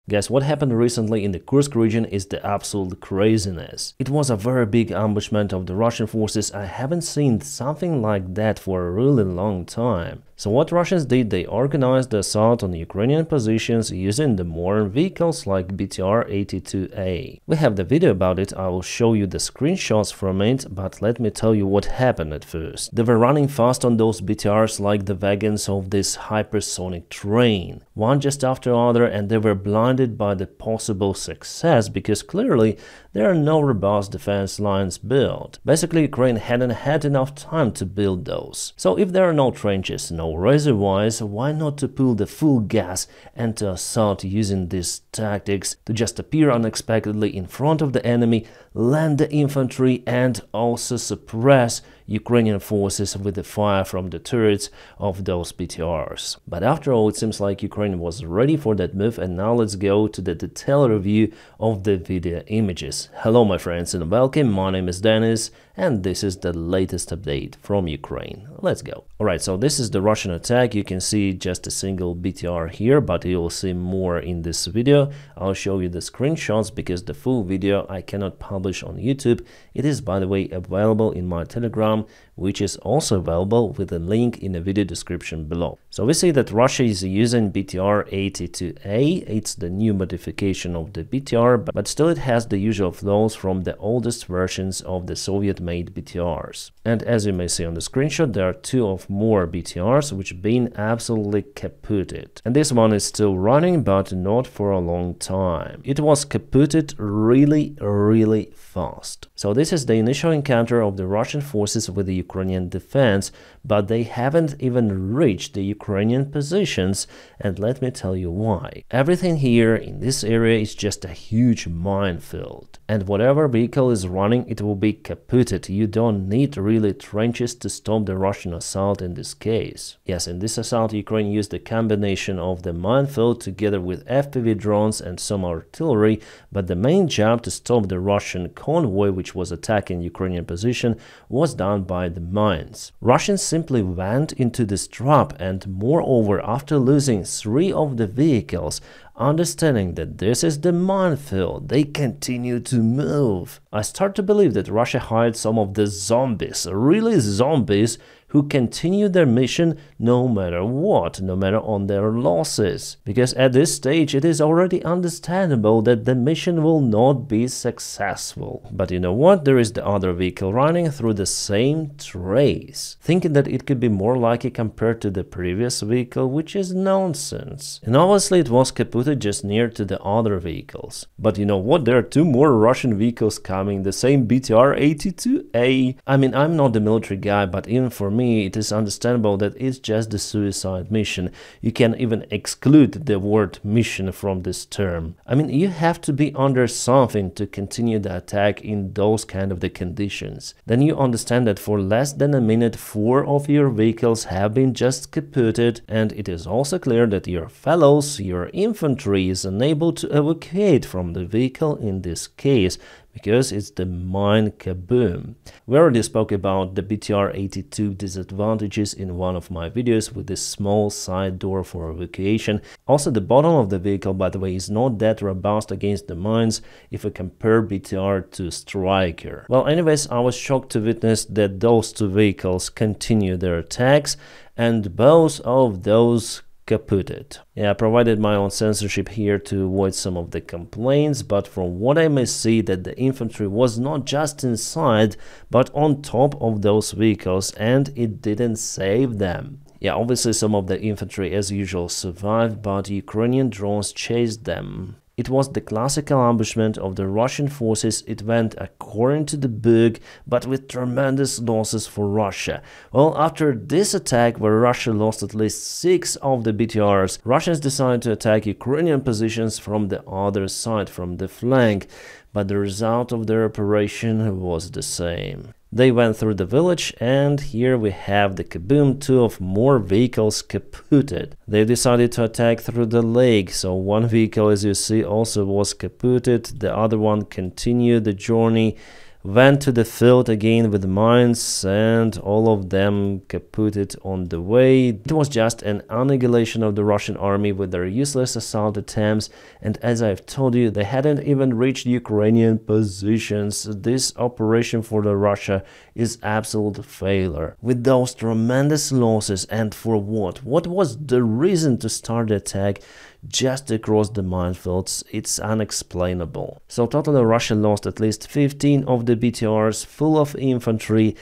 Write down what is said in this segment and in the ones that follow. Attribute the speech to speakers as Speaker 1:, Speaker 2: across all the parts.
Speaker 1: Guys, what happened recently in the Kursk region is the absolute craziness. It was a very big ambushment of the Russian forces. I haven't seen something like that for a really long time. So what Russians did, they organized the assault on Ukrainian positions using the modern vehicles like BTR-82A. We have the video about it, I will show you the screenshots from it, but let me tell you what happened at first. They were running fast on those BTRs like the wagons of this hypersonic train, one just after other, and they were blinded by the possible success because clearly there are no robust defense lines built. Basically, Ukraine hadn't had enough time to build those. So if there are no trenches, no reservoirs, why not to pull the full gas and to assault using these tactics to just appear unexpectedly in front of the enemy, land the infantry and also suppress Ukrainian forces with the fire from the turrets of those BTRs. But after all, it seems like Ukraine was ready for that move, and now let's go to the detailed review of the video images. Hello my friends and welcome, my name is Dennis and this is the latest update from Ukraine. Let's go. Alright, so this is the Russian attack. You can see just a single BTR here, but you'll see more in this video. I'll show you the screenshots because the full video I cannot publish on YouTube. It is, by the way, available in my Telegram, which is also available with a link in the video description below. So we see that Russia is using BTR-82A. It's the new modification of the BTR, but still it has the usual flaws from the oldest versions of the Soviet-made BTRs. And as you may see on the screenshot, there are two of more BTRs which been absolutely kaputted. And this one is still running, but not for a long time. It was kaputted really fast. So this is the initial encounter of the Russian forces with the Ukrainian defense, but they haven't even reached the Ukrainian positions, and let me tell you why. Everything here in this area is just a huge minefield, and whatever vehicle is running, it will be kaputted. You don't need really trenches to stop the Russian assault in this case. Yes, in this assault Ukraine used a combination of the minefield together with FPV drones and some artillery, but the main job to stop the Russian convoy which was attacking Ukrainian position was done by the mines. Russians simply went into this trap, and moreover, after losing 3 of the vehicles, understanding that this is the minefield, they continue to move. I start to believe that Russia hired some of the zombies, really zombies, who continue their mission no matter what, no matter on their losses. Because at this stage it is already understandable that the mission will not be successful. But you know what? There is the other vehicle running through the same trace, thinking that it could be more lucky compared to the previous vehicle, which is nonsense. And obviously it was kaputted just near to the other vehicles. But you know what? There are 2 more Russian vehicles coming, the same BTR-82A. I mean, I'm not the military guy, but even for me it is understandable that it's just the suicide mission. You can even exclude the word mission from this term. I mean, you have to be under something to continue the attack in those kind of the conditions. Then you understand that for less than a minute 4 of your vehicles have been just kaputted, and it is also clear that your fellows, your infantry, is unable to evacuate from the vehicle in this case, because it's the mine kaboom. We already spoke about the BTR-82 disadvantages in one of my videos with this small side door for evacuation. Also, the bottom of the vehicle, by the way, is not that robust against the mines if we compare BTR to Striker. Well, anyways, I was shocked to witness that those 2 vehicles continue their attacks, and both of those kaputted. Yeah, I provided my own censorship here to avoid some of the complaints, but from what I may see that the infantry was not just inside, but on top of those vehicles, and it didn't save them. Yeah, obviously some of the infantry as usual survived, but Ukrainian drones chased them. It was the classical ambushment of the Russian forces. It went according to the book, but with tremendous losses for Russia. Well, after this attack, where Russia lost at least 6 of the BTRs, Russians decided to attack Ukrainian positions from the other side, from the flank, but the result of their operation was the same. They went through the village, and here we have the kaboom, 2 of more vehicles kaputted. They decided to attack through the lake, so 1 vehicle, as you see, also was kaputted. The other one continued the journey went to the field again with mines, and all of them kaputted on the way. It was just an annihilation of the Russian army with their useless assault attempts, and as I've told you, they hadn't even reached Ukrainian positions. This operation for the Russia is absolute failure. With those tremendous losses, and for what? What was the reason to start the attack just across the minefields? It's unexplainable. So totally Russia lost at least 15 of the BTRs full of infantry.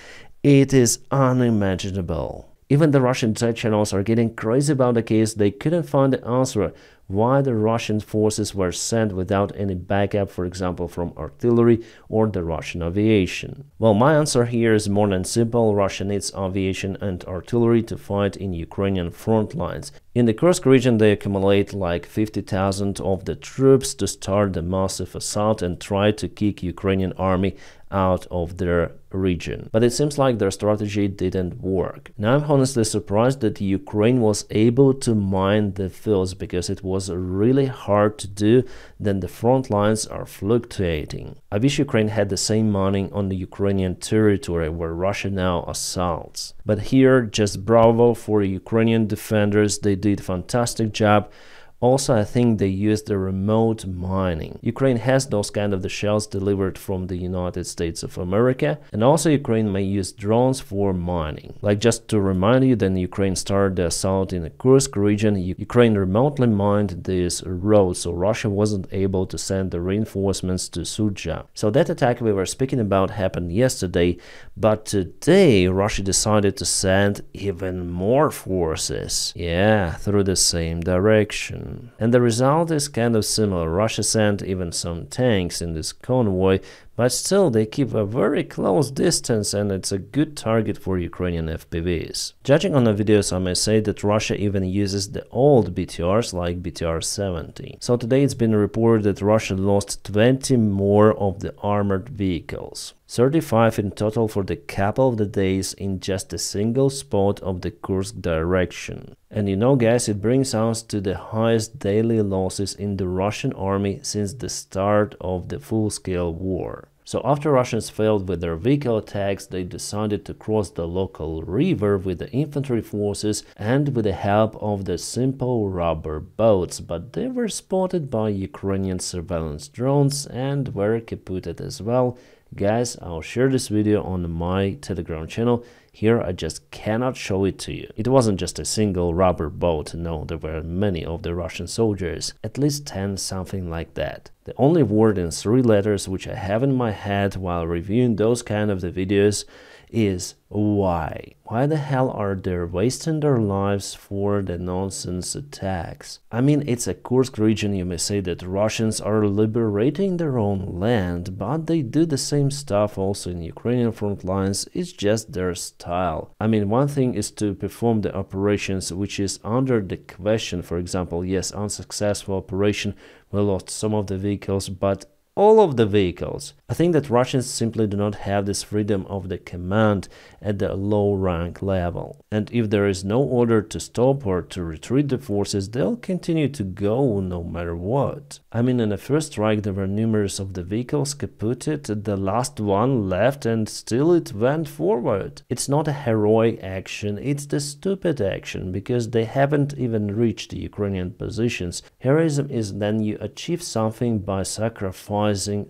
Speaker 1: It is unimaginable. Even the Russian Jet channels are getting crazy about the case. They couldn't find the answer why the Russian forces were sent without any backup, for example from artillery or the Russian aviation. Well, my answer here is more than simple. Russia needs aviation and artillery to fight in Ukrainian front lines. In the Kursk region, they accumulate like 50,000 of the troops to start the massive assault and try to kick Ukrainian army out of their region. But it seems like their strategy didn't work. Now I'm honestly surprised that Ukraine was able to mine the fields, because it was really hard to do. Then the front lines are fluctuating. I wish Ukraine had the same mining on the Ukrainian territory where Russia now assaults. But here, just bravo for Ukrainian defenders. They did a fantastic job. Also, I think they used the remote mining. Ukraine has those kind of the shells delivered from the United States of America, and also Ukraine may use drones for mining. Like, just to remind you, then Ukraine started the assault in the Kursk region. Ukraine remotely mined this road, so Russia wasn't able to send the reinforcements to Sudzha. So that attack we were speaking about happened yesterday, but today Russia decided to send even more forces. Yeah, through the same direction. And the result is kind of similar. Russia sent even some tanks in this convoy, but still they keep a very close distance, and it's a good target for Ukrainian FPVs. Judging on the videos, I may say that Russia even uses the old BTRs like BTR-70. So today it's been reported that Russia lost 20 more of the armored vehicles. 35 in total for the couple of the days in just a single spot of the Kursk direction. And you know, guys, it brings us to the highest daily losses in the Russian army since the start of the full-scale war. So after Russians failed with their vehicle attacks, they decided to cross the local river with the infantry forces and with the help of the simple rubber boats, but they were spotted by Ukrainian surveillance drones and were kaputted as well. Guys, I'll share this video on my Telegram channel. Here I just cannot show it to you. It wasn't just a single rubber boat, no, there were many of the Russian soldiers, at least 10, something like that. The only word in 3 letters which I have in my head while reviewing those kind of the videos is why. Why the hell are they wasting their lives for the nonsense attacks? I mean, it's a Kursk region. You may say that Russians are liberating their own land, but they do the same stuff also in Ukrainian front lines. It's just their style. I mean, one thing is to perform the operations which is under the question. For example, yes, unsuccessful operation, we lost some of the vehicles, but all of the vehicles. I think that Russians simply do not have this freedom of the command at the low rank level. And if there is no order to stop or to retreat the forces, they'll continue to go no matter what. I mean, in the first strike there were numerous of the vehicles kaputted, the last one left and still it went forward. It's not a heroic action, it's the stupid action, because they haven't even reached the Ukrainian positions. Heroism is then you achieve something by sacrificing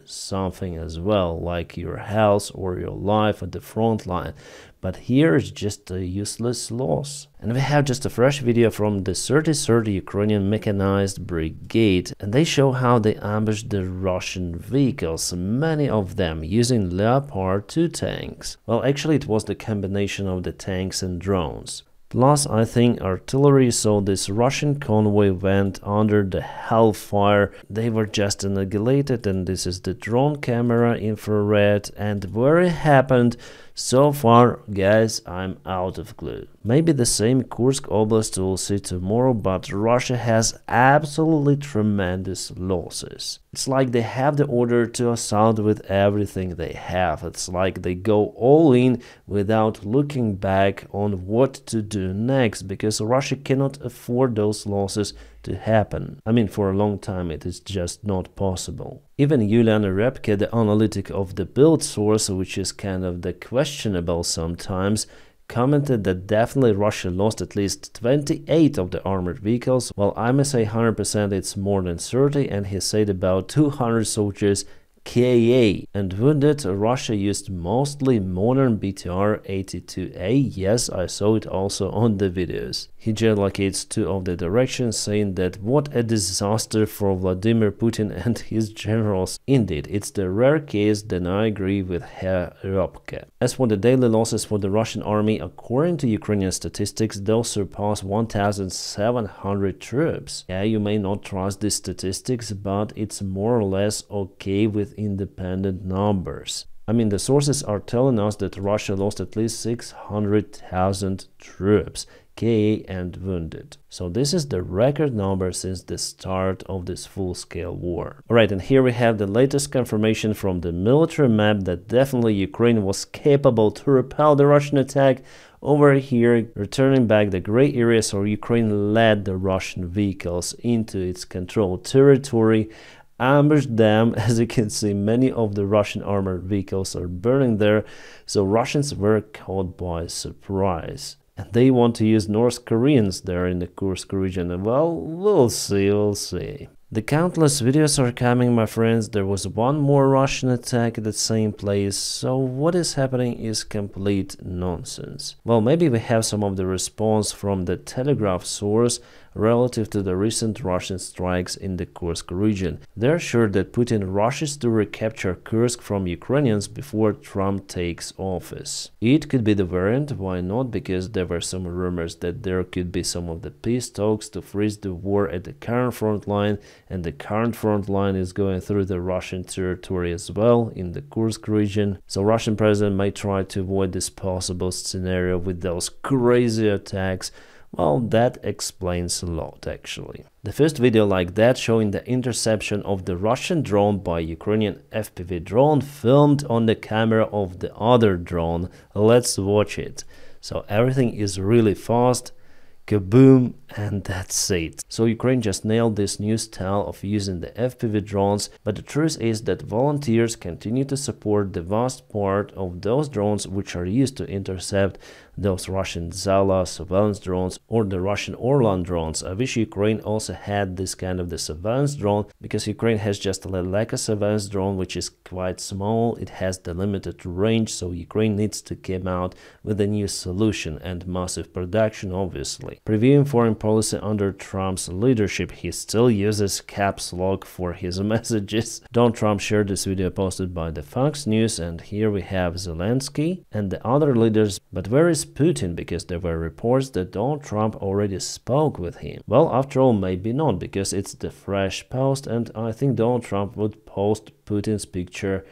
Speaker 1: something as well, like your health or your life at the front line. But here is just a useless loss. And we have just a fresh video from the 33rd Ukrainian Mechanized Brigade, and they show how they ambushed the Russian vehicles, many of them using Leopard 2 tanks. Well, actually it was the combination of the tanks and drones. Plus, I think artillery, so this Russian convoy went under the hellfire. They were just annihilated, and this is the drone camera infrared, and where it happened. So far, guys, I'm out of clue. Maybe the same Kursk Oblast we'll see tomorrow, but Russia has absolutely tremendous losses. It's like they have the order to assault with everything they have. It's like they go all in without looking back on what to do next, because Russia cannot afford those losses to happen. I mean, for a long time it is just not possible. Even Julian Repke, the analytic of the build source, which is kind of the questionable sometimes, commented that definitely Russia lost at least 28 of the armored vehicles, while I may say 100% it's more than 30, and he said about 200 soldiers KA and wounded. Russia used mostly modern BTR-82A. Yes, I saw it also on the videos. He geolocates two of the directions, saying that what a disaster for Vladimir Putin and his generals. Indeed, it's the rare case, then I agree with Herr Robke. As for the daily losses for the Russian army, according to Ukrainian statistics, those surpass 1,700 troops. Yeah, you may not trust these statistics, but it's more or less okay with independent numbers. I mean, the sources are telling us that Russia lost at least 600,000 troops, KA and wounded. So this is the record number since the start of this full-scale war. Alright, and here we have the latest confirmation from the military map that definitely Ukraine was capable to repel the Russian attack. Over here, returning back the gray area, so Ukraine led the Russian vehicles into its controlled territory, ambushed them. As you can see, many of the Russian armored vehicles are burning there, so Russians were caught by surprise. And they want to use North Koreans there in the Kursk region. Well, we'll see. The countless videos are coming, my friends. There was one more Russian attack at the same place, so what is happening is complete nonsense. Well, maybe we have some of the response from the Telegraph source relative to the recent Russian strikes in the Kursk region. They're sure that Putin rushes to recapture Kursk from Ukrainians before Trump takes office. It could be the variant, why not? Because there were some rumors that there could be some of the peace talks to freeze the war at the current front line, and the current front line is going through the Russian territory as well, in the Kursk region. So Russian president may try to avoid this possible scenario with those crazy attacks. Well, that explains a lot, actually. The first video like that, showing the interception of the Russian drone by Ukrainian FPV drone, filmed on the camera of the other drone. Let's watch it. So everything is really fast. Kaboom, and that's it. So Ukraine just nailed this new style of using the FPV drones, but the truth is that volunteers continue to support the vast part of those drones which are used to intercept those Russian Zala surveillance drones or the Russian Orlan drones. I wish Ukraine also had this kind of the surveillance drone, because Ukraine has just a Leica surveillance drone which is quite small, it has the limited range, so Ukraine needs to come out with a new solution and massive production, obviously. Previewing foreign policy under Trump's leadership, he still uses caps lock for his messages. Donald Trump shared this video posted by the Fox News, and here we have Zelensky and the other leaders, but where is Putin? Because there were reports that Donald Trump already spoke with him. Well, after all, maybe not, because it's the fresh post, and I think Donald Trump would post Putin's picture,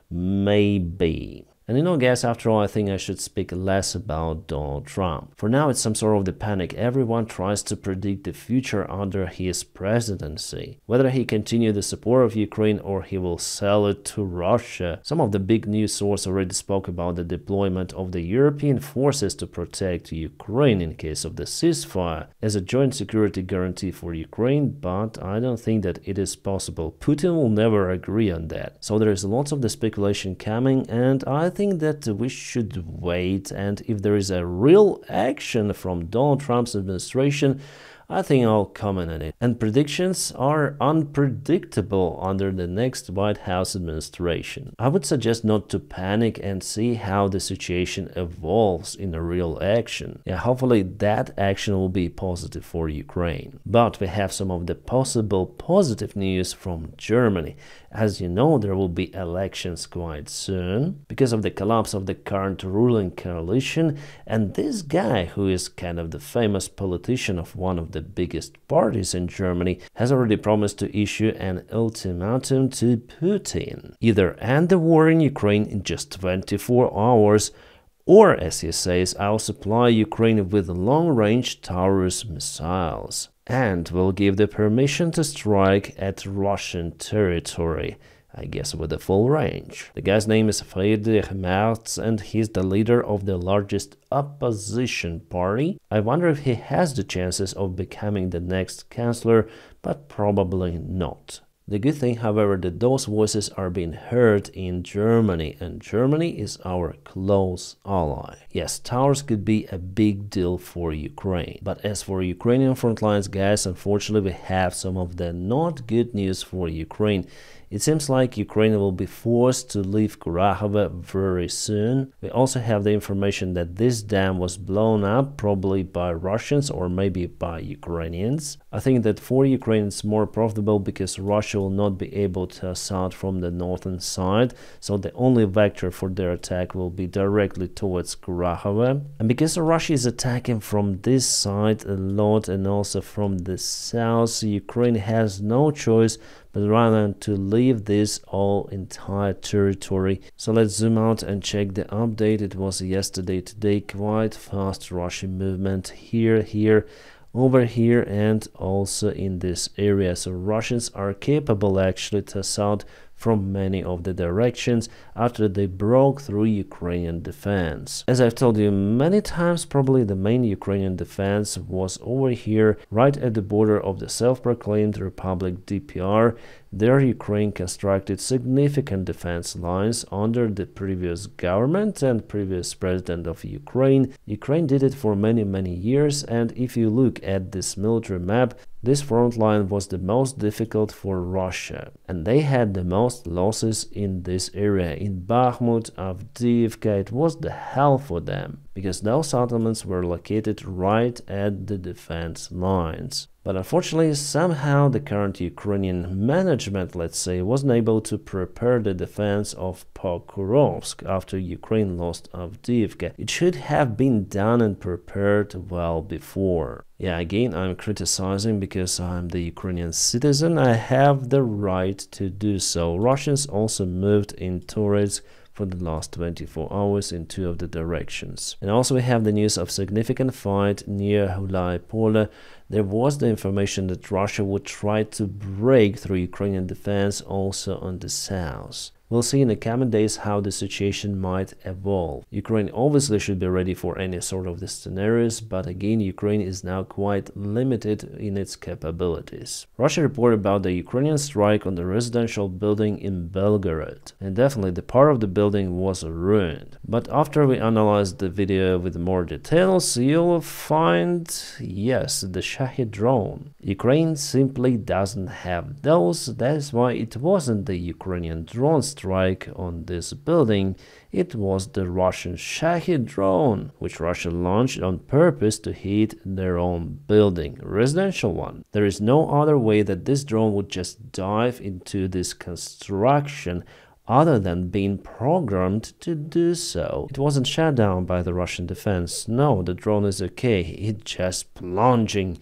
Speaker 1: maybe. And you know, guys, after all, I think I should speak less about Donald Trump. For now, it's some sort of the panic. Everyone tries to predict the future under his presidency. Whether he continue the support of Ukraine or he will sell it to Russia. Some of the big news sources already spoke about the deployment of the European forces to protect Ukraine in case of the ceasefire as a joint security guarantee for Ukraine, but I don't think that it is possible. Putin will never agree on that. So there is lots of the speculation coming, and I think that we should wait, and if there is a real action from Donald Trump's administration, I think I'll comment on it. And predictions are unpredictable under the next White House administration. I would suggest not to panic and see how the situation evolves in a real action. Yeah, hopefully that action will be positive for Ukraine. But we have some of the possible positive news from Germany. As you know, there will be elections quite soon because of the collapse of the current ruling coalition, and this guy, who is kind of the famous politician of one of the biggest parties in Germany, has already promised to issue an ultimatum to Putin. Either end the war in Ukraine in just 24 hours, or, as he says, I'll supply Ukraine with long-range Taurus missiles, and will give the permission to strike at Russian territory. I guess with the full range. The guy's name is Friedrich Merz, and he's the leader of the largest opposition party. I wonder if he has the chances of becoming the next chancellor, but probably not. The good thing, however, that those voices are being heard in Germany, and Germany is our close ally. Yes, towers could be a big deal for Ukraine. But as for Ukrainian front lines, guys, unfortunately we have some of the not good news for Ukraine. It seems like Ukraine will be forced to leave Kurahovo very soon. We also have the information that this dam was blown up, probably by Russians or maybe by Ukrainians. I think that for Ukraine it's more profitable because Russia will not be able to assault from the northern side, so the only vector for their attack will be directly towards Kurahovo. And because Russia is attacking from this side a lot and also from the south, Ukraine has no choice but rather than to leave this all entire territory. So let's zoom out and check the update. It was yesterday, today, quite fast Russian movement here, over here, and also in this area. So Russians are capable actually to assault from many of the directions after they broke through Ukrainian defense. As I've told you many times, probably the main Ukrainian defense was over here, right at the border of the self-proclaimed Republic DPR. There Ukraine constructed significant defense lines under the previous government and previous president of Ukraine. Ukraine did it for many years, and if you look at this military map, this front line was the most difficult for Russia, and they had the most losses in this area. In Bakhmut, Avdiivka, it was the hell for them, because those settlements were located right at the defense lines. But unfortunately, somehow the current Ukrainian management, let's say, wasn't able to prepare the defense of Pokrovsk after Ukraine lost Avdiivka. It should have been done and prepared well before. Yeah, again, I'm criticizing because I'm the Ukrainian citizen. I have the right to do so. Russians also moved in turrets for the last 24 hours in two of the directions. And also we have the news of significant fight near Hulaypole. There was the information that Russia would try to break through Ukrainian defense also on the south. We'll see in the coming days how the situation might evolve. Ukraine obviously should be ready for any sort of the scenarios, but again, Ukraine is now quite limited in its capabilities. Russia reported about the Ukrainian strike on the residential building in Belgorod, and definitely the part of the building was ruined. But after we analyze the video with more details, you'll find, yes, the Shahid drone. Ukraine simply doesn't have those. That is why it wasn't the Ukrainian drone strike on this building, it was the Russian Shahid drone, which Russia launched on purpose to hit their own building, residential one. There is no other way that this drone would just dive into this construction other than being programmed to do so. It wasn't shut down by the Russian defense. No, the drone is okay, it's just plunging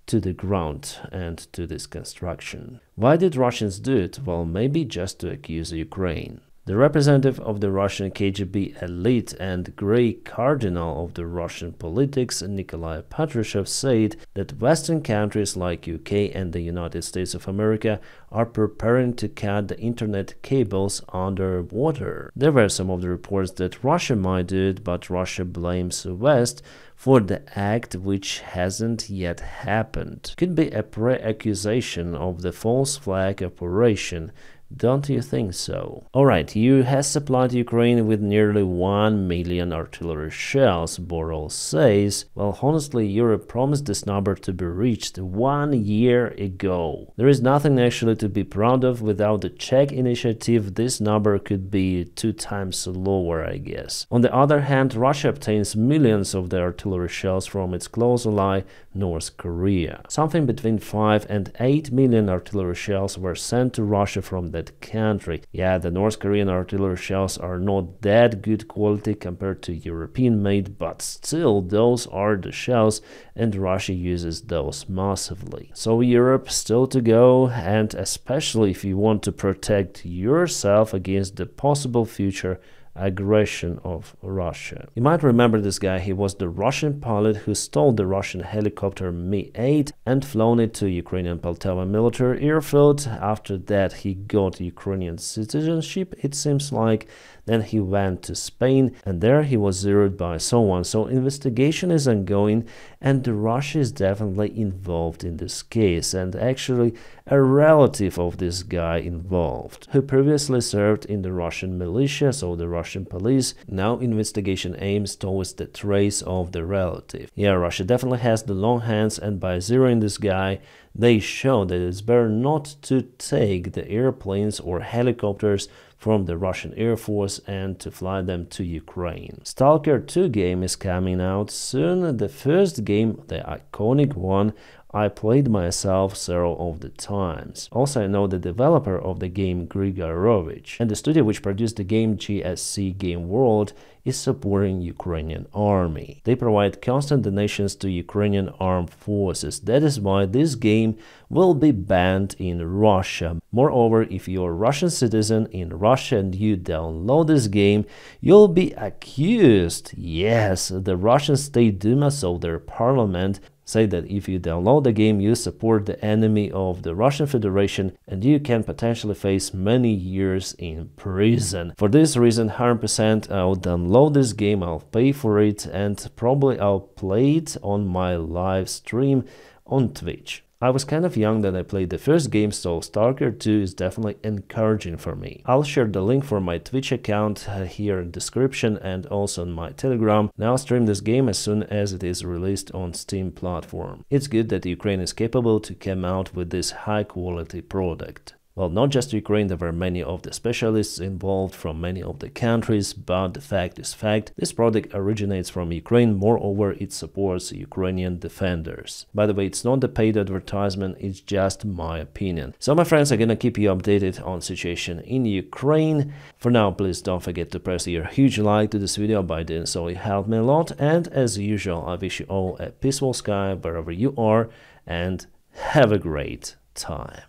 Speaker 1: to the ground and to this construction. Why did Russians do it? Well, maybe just to accuse Ukraine. The representative of the Russian KGB elite and Grey Cardinal of the Russian politics, Nikolai Patrushev, said that Western countries like UK and the United States of America are preparing to cut the internet cables underwater. There were some of the reports that Russia might do it, but Russia blames the West for the act which hasn't yet happened. Could be a pre-accusation of the false flag operation. Don't you think so? Alright, EU has supplied Ukraine with nearly 1 million artillery shells, Borrell says. Well, honestly, Europe promised this number to be reached 1 year ago. There is nothing actually to be proud of. Without the Czech initiative, this number could be 2 times lower, I guess. On the other hand, Russia obtains millions of the artillery shells from its close ally, North Korea. Something between 5 and 8 million artillery shells were sent to Russia from that country. Yeah, the North Korean artillery shells are not that good quality compared to European-made, but still, those are the shells, and Russia uses those massively. So Europe still to go, and especially if you want to protect yourself against the possible future aggression of Russia. You might remember this guy. He was the Russian pilot who stole the Russian helicopter Mi-8 and flown it to Ukrainian Poltava military airfield. After that, he got Ukrainian citizenship, it seems like. Then he went to Spain, and there he was zeroed by someone. So investigation is ongoing, and Russia is definitely involved in this case, and actually a relative of this guy involved, who previously served in the Russian militia, so the Russian police. Now investigation aims towards the trace of the relative. Yeah, Russia definitely has the long hands, and by zeroing this guy, they show that it's better not to take the airplanes or helicopters from the Russian Air Force and to fly them to Ukraine. Stalker 2 game is coming out soon. The first game, the iconic one, I played myself several of the times. Also, I know the developer of the game Grigorovich, and the studio which produced the game GSC Game World is supporting Ukrainian army. They provide constant donations to Ukrainian armed forces. That is why this game will be banned in Russia. Moreover, if you're a Russian citizen in Russia and you download this game, you'll be accused. Yes, the Russian State Duma, so their parliament, say that if you download the game, you support the enemy of the Russian Federation, and you can potentially face many years in prison. For this reason, 100% I'll download this game, I'll pay for it, and probably I'll play it on my live stream on Twitch. I was kind of young when I played the first game, so Stalker 2 is definitely encouraging for me. I'll share the link for my Twitch account here in the description and also on my Telegram. Now I'll stream this game as soon as it is released on Steam platform. It's good that Ukraine is capable to come out with this high quality product. Well, not just Ukraine, there were many of the specialists involved from many of the countries, but the fact is fact, this product originates from Ukraine, moreover it supports Ukrainian defenders. By the way, it's not a paid advertisement, it's just my opinion. So my friends, I'm gonna keep you updated on situation in Ukraine. For now, please don't forget to press your huge like to this video. By doing so, it helped me a lot, and as usual, I wish you all a peaceful sky wherever you are, and have a great time.